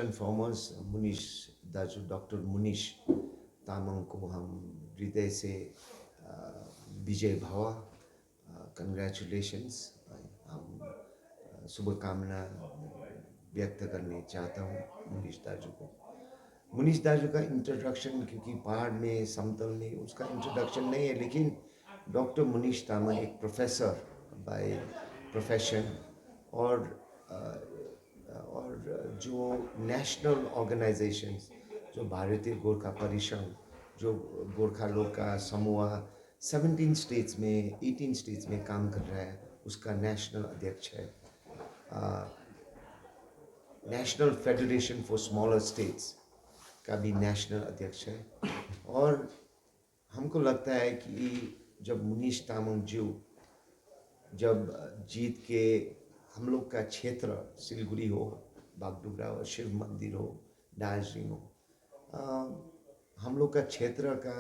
And foremost Munish daju doctor Munish Tamang को हम हृदय से विजय भवा कंग्रेचुलेशंस हम शुभकामना व्यक्त करने चाहता हूँ मुनीश दाजू को। मुनीश दाजू का इंट्रोडक्शन क्योंकि पहाड़ में समतल में उसका इंट्रोडक्शन नहीं है, लेकिन डॉक्टर मुनीश तामंग एक प्रोफेसर बाय प्रोफेशन और जो नेशनल ऑर्गेनाइजेशंस जो भारतीय गोरखा परिषद जो गोरखा लोग का समूह 17 स्टेट्स में 18 स्टेट्स में काम कर रहा है, उसका नेशनल अध्यक्ष है। National federation for smaller states का भी नेशनल अध्यक्ष है। और हमको लगता है कि जब मुनीश तामंग जी जब जीत के हम लोग का क्षेत्र सिलगुड़ी हो, बागडोगरा हो, शिव मंदिर हो, दार्जिलिंग हो, हम लोग का क्षेत्र का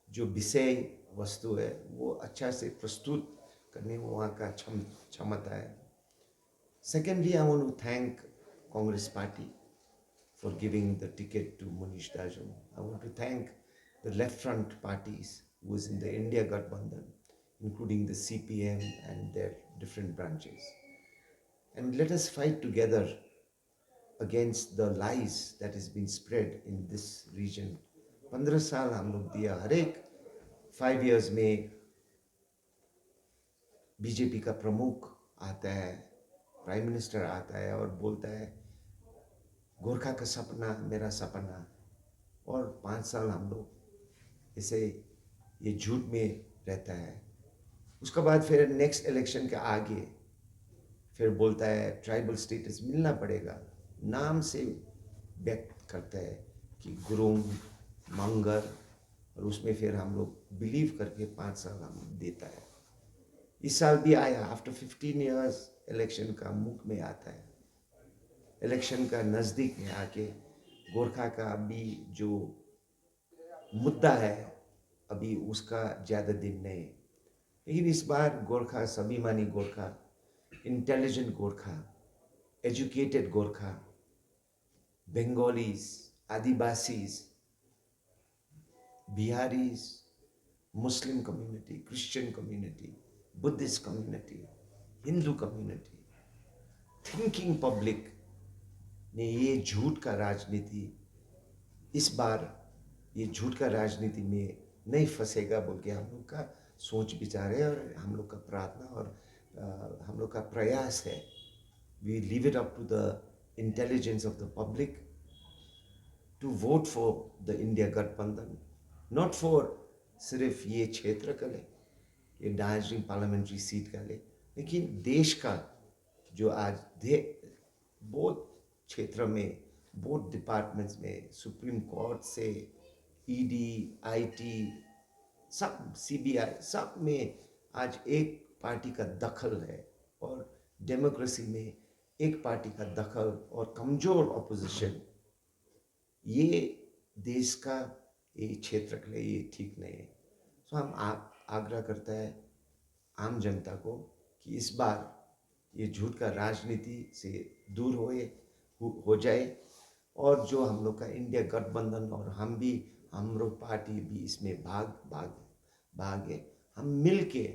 जो विषय वस्तु है वो अच्छा से प्रस्तुत करने में वहाँ का क्षमता है। Secondly, I want to thank Congress Party for giving the ticket to Munish Daju. I want to thank the left front parties who is in the India Gathbandhan, including the CPM and their different branches. And let us fight together against the lies that has been spread in this region. 15 साल हम लोग दिया, हर एक 5 years में BJP का प्रमुख आता है, प्राइम मिनिस्टर आता है और बोलता है गोरखा का सपना मेरा सपना, और 5 साल हम लोग इसे ये झूठ में रहता है। उसके बाद फिर नेक्स्ट इलेक्शन के आगे फिर बोलता है ट्राइबल स्टेटस मिलना पड़ेगा, नाम से व्यक्त करता है कि गुरुंग मंगर, और उसमें फिर हम लोग बिलीव करके 5 साल हम देता है। इस साल भी आया, आफ्टर 15 years इलेक्शन का मुख में आता है। इलेक्शन का नज़दीक में आके गोरखा का अभी जो मुद्दा है अभी उसका ज़्यादा दिन नहीं, लेकिन इस बार गोरखा, स्वाभिमानी Gorkha, intelligent Gorkha, educated Gorkha, Bengalis, Adivasis, Bihari's, Muslim community, Christian community, Buddhist community, Hindu community, thinking public ने ये झूठ का राजनीति इस बार ये झूठ का राजनीति में नहीं फंसेगा बोल के हम लोग का सोच विचार है और हम लोग का प्रार्थना और हम लोग का प्रयास है। We leave it up to the intelligence of the public to vote for the India गठबंधन, नॉट फॉर सिर्फ ये क्षेत्र का ले, ये दार्जिलिंग पार्लियामेंट्री सीट का ले, लेकिन देश का जो आज बहुत क्षेत्र में, बहुत डिपार्टमेंट्स में, सुप्रीम कोर्ट से ईडी, आईटी, सब सीबीआई, सब में आज एक पार्टी का दखल है, और डेमोक्रेसी में एक पार्टी का दखल और कमजोर ऑपोजिशन, ये देश का ये क्षेत्र के लिए ये ठीक नहीं है। तो हम आग्रह करता है आम जनता को कि इस बार ये झूठ का राजनीति से दूर हो जाए, और जो हम लोग का इंडिया गठबंधन और हम लोग पार्टी भी इसमें भाग हम मिल के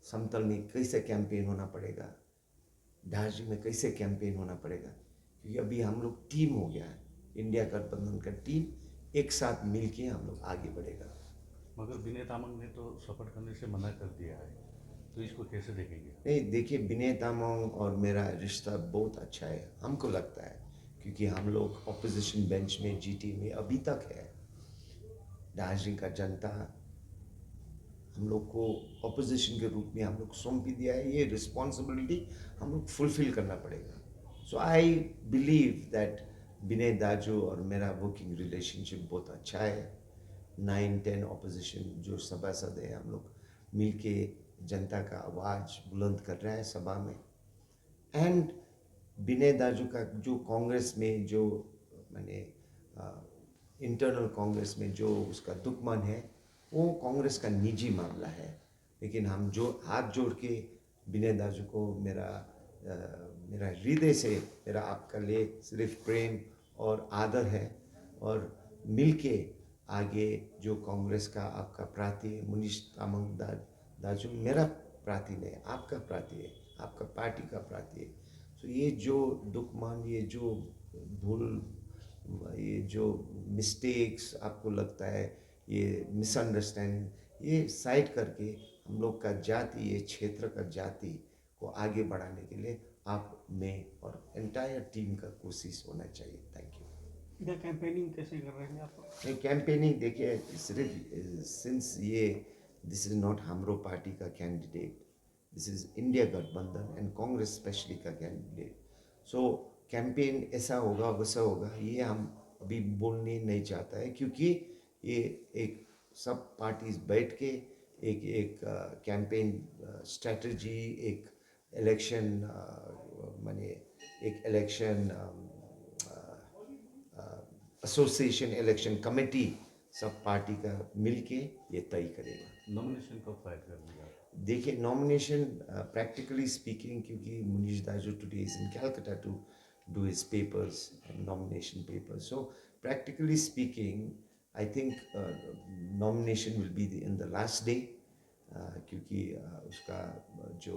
समतल में कैसे कैंपेन होना पड़ेगा, दार्जिलिंग में कैसे कैंपेन होना पड़ेगा, क्योंकि अभी हम लोग टीम हो गया है, इंडिया गठबंधन का टीम एक साथ मिल के हम लोग आगे बढ़ेगा। मगर विनय तामंग ने तो सपोर्ट करने से मना कर दिया है, तो इसको कैसे देखेंगे? नहीं, देखिए विनय तामंग और मेरा रिश्ता बहुत अच्छा है, हमको लगता है, क्योंकि हम लोग ऑपोजिशन बेंच में जीटी में अभी तक है। दार्जिलिंग का जनता हम लोग को ऑपोजिशन के रूप में हम लोग सौंपी दिया है, ये रिस्पॉन्सिबिलिटी हम लोग फुलफिल करना पड़ेगा। सो आई बिलीव दैट विनय दाजू और मेरा वर्किंग रिलेशनशिप बहुत अच्छा है। 9-10 ऑपोजिशन जो सभासद है, हम लोग मिल के जनता का आवाज़ बुलंद कर रहा है सभा में। एंड विनय दाजू का जो कांग्रेस में जो मैंने इंटरनल कांग्रेस में जो उसका दुश्मन है, वो कांग्रेस का निजी मामला है, लेकिन हम जो हाथ जोड़ के विनय दाजू को मेरा हृदय से मेरा आपका लिए सिर्फ प्रेम और आदर है, और मिलके आगे जो कांग्रेस का आपका प्रार्थी है मुनीश तामंग दाजू, मेरा प्रार्थी नहीं, आपका प्रार्थी है, आपका पार्टी का प्रार्थी है। तो ये जो दुखमान, ये जो भूल, ये जो मिस्टेक्स आपको लगता है, ये मिसअंडरस्टैंडिंग, ये साइड करके हम लोग का जाति, ये क्षेत्र का जाति को आगे बढ़ाने के लिए आप में और एंटायर टीम का कोशिश होना चाहिए। Thank you. इधर कैंपेनिंग कैसे कर रहे हैं आप लोग? नहीं, कैंपेनिंग देखिए, सिर्फ सिंस ये दिस इज नॉट हमरो पार्टी का कैंडिडेट, दिस इज इंडिया गठबंधन एंड कांग्रेस स्पेशली का कैंडिडेट। सो कैंपेन ऐसा होगा वैसा होगा ये हम अभी बोलने नहीं चाहता है, क्योंकि ये एक सब पार्टीज बैठ के एक एक कैंपेन स्ट्रेटजी, एक इलेक्शन माने एक इलेक्शन एसोसिएशन, इलेक्शन कमेटी, सब पार्टी का मिलके ये तय करेगा। नॉमिनेशन कब फाइल कर दिया? देखिए, नॉमिनेशन प्रैक्टिकली स्पीकिंग, क्योंकि Munish daju today is in Calcutta to do his papers and nomination papers, so practically speaking I think nomination will be in the last day, क्योंकि उसका जो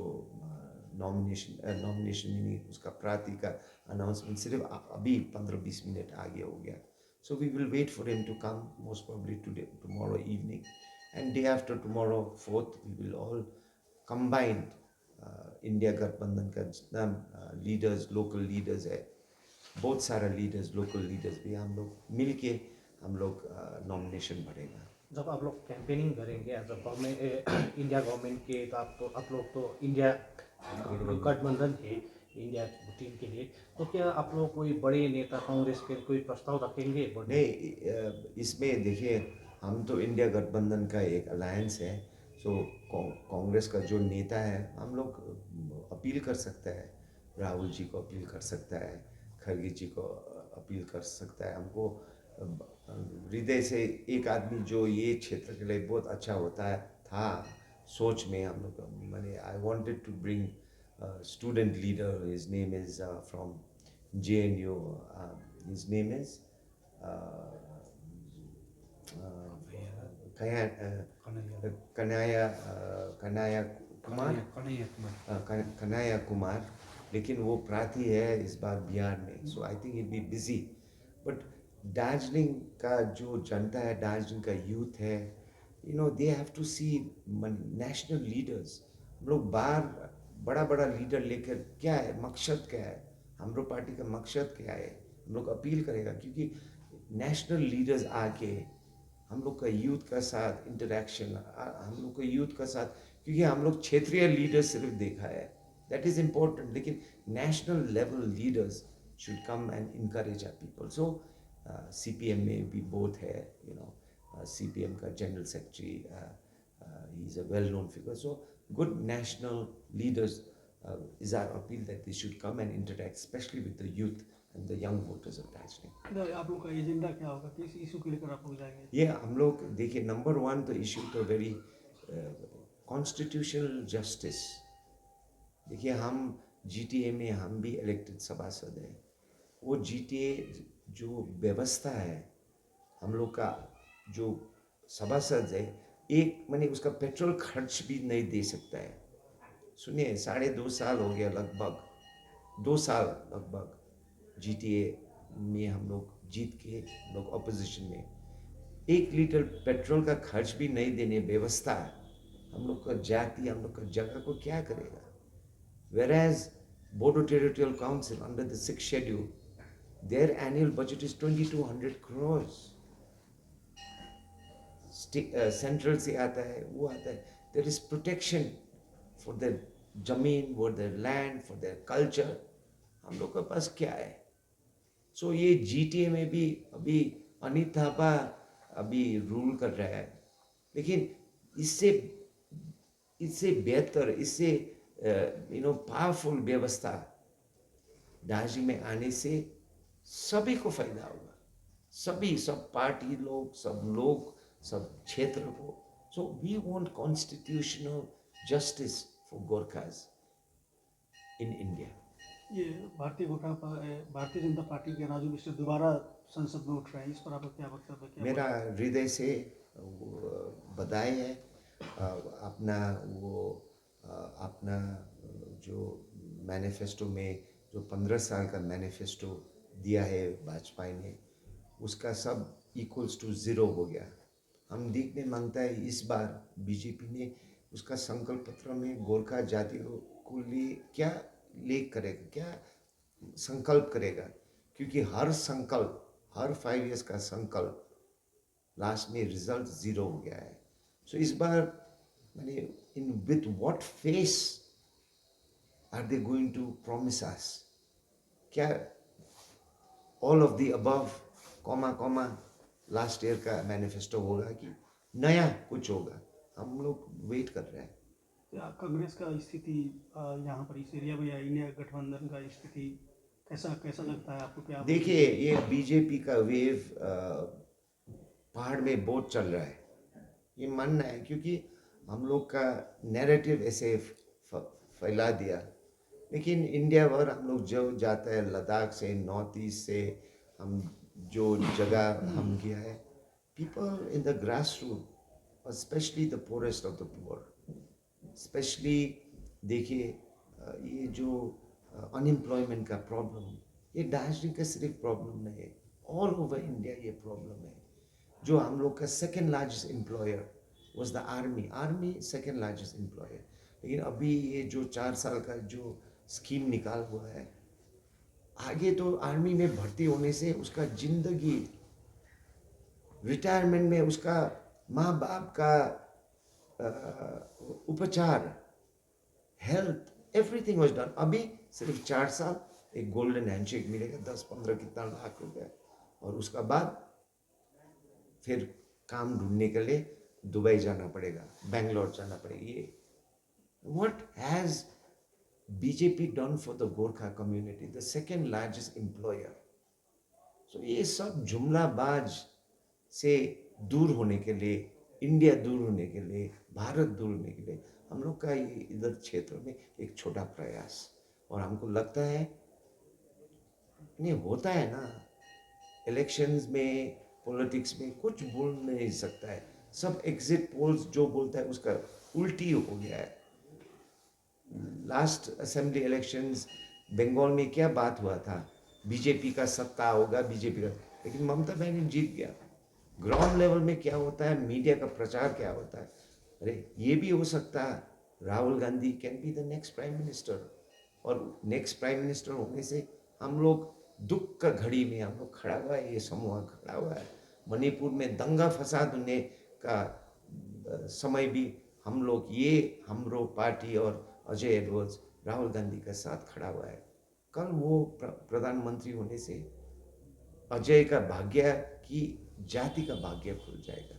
नॉमिनेशन मीनिंग उसका प्रार्थी का अनाउंसमेंट सिर्फ अभी 15-20 मिनट आगे हो गया। So we will wait for him to come, most probably today, tomorrow evening, and day after tomorrow, 4th, we will all combine India Gठबंधन का जितना लीडर्स, लोकल लीडर्स है, बहुत सारा लीडर्स, लोकल लीडर्स भी हम लोग मिल के हम लोग नॉमिनेशन भरेगा। जब आप लोग कैंपेनिंग करेंगे as a government, India government के, तो आप लोग तो इंडिया गठबंधन है इंडिया टीम के लिए, तो क्या आप लोग कोई बड़े नेता कांग्रेस के कोई प्रस्ताव रखेंगे? नहीं, इसमें देखिए, हम तो इंडिया गठबंधन का एक अलायंस है, सो कांग्रेस का जो नेता है हम लोग अपील कर सकते हैं, राहुल जी को अपील कर सकता है, खरगे जी को अपील कर सकता है। हमको हृदय से एक आदमी जो ये क्षेत्र के लिए बहुत अच्छा होता है था सोच में, हम लोग मैंने I wanted to bring student leader, his name is from JNU, his name is Kanhaiya Kumar, लेकिन वो प्रार्थी है इस बार बिहार में, so I think it be busy. But Darjeeling का जो जनता है, दार्जिलिंग का यूथ है, you know they have to see national leaders. हम लोग बाहर बड़ा बड़ा लीडर लेकर क्या है, मकसद क्या है, हमरो पार्टी का मकसद क्या है, हम लोग अपील करेगा, क्योंकि नेशनल लीडर्स आके हम लोग का यूथ का साथ इंटरेक्शन, हम लोग का यूथ का साथ, क्योंकि हम लोग क्षेत्रीय लीडर सिर्फ देखा है, दैट इज़ इम्पोर्टेंट, लेकिन national level leaders should come and encourage our people. So CPM में भी बोथ है, यू नो, CPM का general secretary, he is a well known figure, so good national leaders is our appeal that they should come and interact, especially with the youth and the young voters of Darjeeling. इधर आप लोग का agenda क्या होगा, किस issue को लेकर आप लोग जाएंगे? ये हम लोग देखिए, नंबर 1 तो इशू तो वेरी कॉन्स्टिट्यूशनल जस्टिस। देखिए, हम GTA में हम भी इलेक्टेड सभासद हैं, वो GTA जो व्यवस्था है, हम लोग का जो सभासद है, एक मैंने उसका पेट्रोल खर्च भी नहीं दे सकता है। सुनिए, 2.5 साल हो गया, लगभग 2 साल लगभग GTA में हम लोग जीत के, हम लोग अपोजिशन में, 1 लीटर पेट्रोल का खर्च भी नहीं देने व्यवस्था है। हम लोग का जाति, हम लोग का जगह को क्या करेगा? Whereas Bodo Territorial Council under the 6th schedule, their annual budget is 2200 crores. Central से आता है, वो आता है, there is protection for their जमीन, for their land, for their culture. हम लोग के पास क्या है? सो ये GTA में भी अभी अनित थापा अभी रूल कर रहा है, लेकिन इससे बेहतर, इससे यू नो पावरफुल व्यवस्था दार्जिलिंग में आने से सभी को फायदा होगा, सभी, सब पार्टी लोग, सब क्षेत्र को। So we want constitutional justice for Gorkhas in India. ये भारतीय जनता पार्टी के राजू मिश्र दोबारा संसद में उठ रहे हैं, इस पर आपका क्या वक्तव्य है? मेरा हृदय से बधाई है। अपना अपना जो मैनिफेस्टो में जो 15 साल का मैनिफेस्टो दिया है वाजपेयी ने, उसका सब इक्वल्स टू 0 हो गया। हम देखने मांगता है इस बार बीजेपी ने उसका संकल्प पत्र में गोरखा जातियों को लिए क्या लेख करेगा, क्या संकल्प करेगा, क्योंकि हर 5 इयर्स का संकल्प लास्ट में रिजल्ट 0 हो गया है। सो इस बार मैंने in with what face are they going to promise us, क्या all of the above comma last year का मैनिफेस्टो होगा कि नया कुछ होगा, हम लोग वेट कर रहे हैं। कांग्रेस का स्थिति यहाँ पर इस एरिया में या इंडिया गठबंधन का स्थिति कैसा लगता है आपको? क्या देखिए, ये बीजेपी का वेव पहाड़ में बहुत चल रहा है, ये मानना है, क्योंकि हम लोग का नैरेटिव ऐसे फैला दिया। लेकिन इंडिया भर हम लोग जो जाता है, लद्दाख से, नॉर्थ ईस्ट से, हम जो जगह हम गया है, people in the grass root, specially the poorest of the poor, specially देखिए ये जो अनएम्प्लॉयमेंट का प्रॉब्लम, ये दार्जिलिंग का सिर्फ प्रॉब्लम नहीं है, ऑल ओवर इंडिया ये प्रॉब्लम है। जो हम लोग का second largest employer was the army second largest employer, लेकिन अभी ये जो 4 साल का जो स्कीम निकाल हुआ है, आगे तो आर्मी में भर्ती होने से उसका जिंदगी, रिटायरमेंट में उसका माँ बाप का उपचार, हेल्थ, एवरीथिंग वाज डन। अभी सिर्फ 4 साल एक गोल्डन हैंडशेक मिलेगा, 10-15 कितना लाख रुपए, और उसका बाद फिर काम ढूंढने के लिए दुबई जाना पड़ेगा, बेंगलोर जाना पड़ेगा। ये what has BJP done for the Gorkha community, the second largest employer? So ये सब जुमलाबाज से दूर होने के लिए, इंडिया दूर होने के लिए, भारत दूर होने के लिए हम लोग का ये इधर क्षेत्र में एक छोटा प्रयास, और हमको लगता है नहीं होता है ना, इलेक्शंस में, पॉलिटिक्स में कुछ बोल नहीं सकता है, सब एग्जिट पोल्स जो बोलता है उसका उल्टी हो गया है। लास्ट असेंबली इलेक्शंस बंगाल में क्या बात हुआ था, बीजेपी का सत्ता होगा, बीजेपी का, लेकिन ममता बनर्जी जीत गया। ग्राउंड लेवल में क्या होता है, मीडिया का प्रचार क्या होता है, अरे ये भी हो सकता है Rahul Gandhi can be the next prime minister, और नेक्स्ट प्राइम मिनिस्टर होने से हम लोग दुख का घड़ी में हम लोग खड़ा हुआ है, ये समूह खड़ा हुआ है। मणिपुर में दंगा फसाद होने का समय भी हम लोग, ये हमरो पार्टी और अजय एडवर्ड्स राहुल गांधी का साथ खड़ा हुआ है। कल वो प्रधानमंत्री होने से अजय का भाग्य की जाति का भाग्य खुल जाएगा।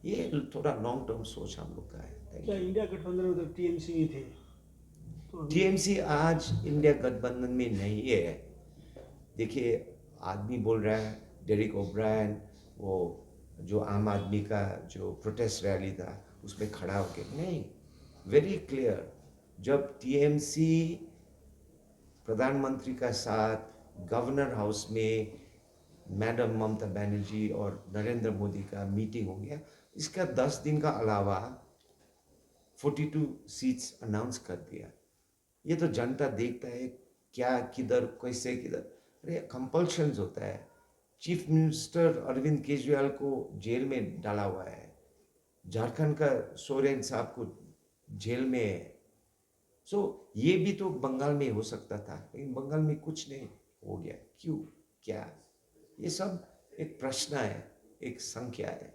ये थोड़ा लॉन्ग टर्म सोच हम लोग का है। क्या इंडिया गठबंधन में तो टीएमसी भी थे, तो टीएमसी आज इंडिया गठबंधन में नहीं है। देखिए, आदमी बोल रहा है डेरिक ओब्रायन, वो जो आम आदमी का जो प्रोटेस्ट रैली था उसमें खड़ा होके, नहीं, वेरी क्लियर, जब टीएमसी प्रधानमंत्री का साथ गवर्नर हाउस में मैडम ममता बनर्जी और नरेंद्र मोदी का मीटिंग हो गया, इसका 10 दिन का अलावा 42 सीट्स अनाउंस कर दिया। ये तो जनता देखता है क्या, किधर, कैसे, किधर, अरे कंपल्शंस होता है। चीफ मिनिस्टर अरविंद केजरीवाल को जेल में डाला हुआ है, झारखंड का सोरेन साहब को जेल में है। सो ये भी तो बंगाल में हो सकता था, लेकिन बंगाल में कुछ नहीं हो गया, क्यों, क्या? ये सब एक प्रश्न है, एक संख्या है।